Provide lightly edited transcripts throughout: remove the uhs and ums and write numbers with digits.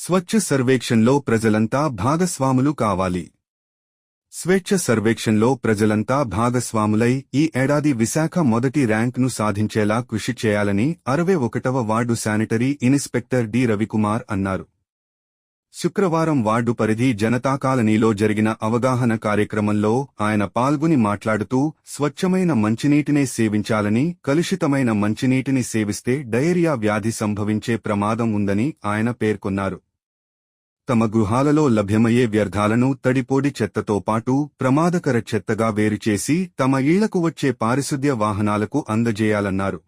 స్వచ్ఛ సర్వేక్షణలో ప్రజలంతా భాగస్వాములు కావాలి. స్వేచ్ఛ సర్వేక్షణలో ప్రజలంతా భాగస్వాములై ఈ ఏడాది విశాఖ మొదటి ర్యాంక్ను సాధించేలా కృషి చేయాలని 61వ ward sanitary inspector D Ravikumar అన్నారు. శుక్రవారం వార్డు పరిధి జనతా కాలనీలో జరిగిన అవగాహన కార్యక్రమంలో ఆయన పాల్గొని మాట్లాడుతూ స్వచ్ఛమైన మంచినీటినే సేవించాలని, కలుషితమైన మంచినీటిని సేవిస్తే డయేరియా వ్యాధి సంభవించే ప్రమాదం ఉందని ఆయన పేర్కొన్నారు. తమ గృహాలలో లభ్యమయ్యే వ్యర్థాలను తడిపోడి చెత్తతో పాటు ప్రమాదకర చెత్తగా వేరుచేసి తమ ఇళ్లకు వచ్చే పారిశుద్ధ్య వాహనాలకు అందజేయాలన్నారు.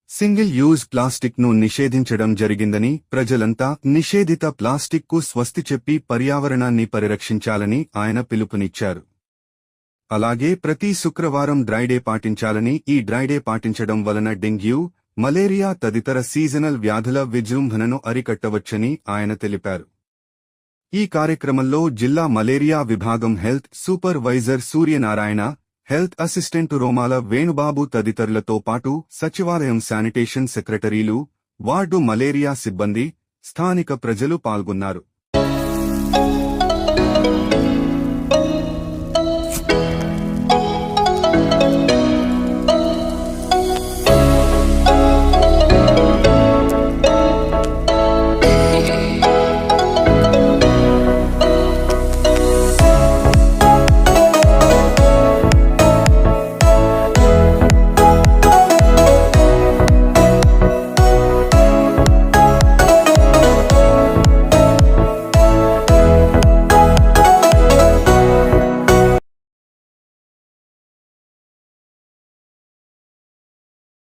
సింగిల్ యూజ్ ప్లాస్టిక్ను నిషేధించడం జరిగిందని, ప్రజలంతా నిషేధిత ప్లాస్టిక్కు స్వస్తి చెప్పి పర్యావరణాన్ని పరిరక్షించాలని ఆయన పిలుపునిచ్చారు. అలాగే ప్రతి శుక్రవారం డ్రైడే పాటించాలని, ఈ డ్రైడే పాటించడం వలన డెంగ్యూ, మలేరియా తదితర సీజనల్ వ్యాధుల విజృంభణను అరికట్టవచ్చని ఆయన తెలిపారు. ఈ కార్యక్రమంలో జిల్లా మలేరియా విభాగం health supervisor Suryanarayana, health assistant Romala Venubabu తదితరులతో పాటు సచివాలయం శానిటేషన్ సెక్రటరీలు, వార్డు మలేరియా సిబ్బంది, స్థానిక ప్రజలు పాల్గొన్నారు.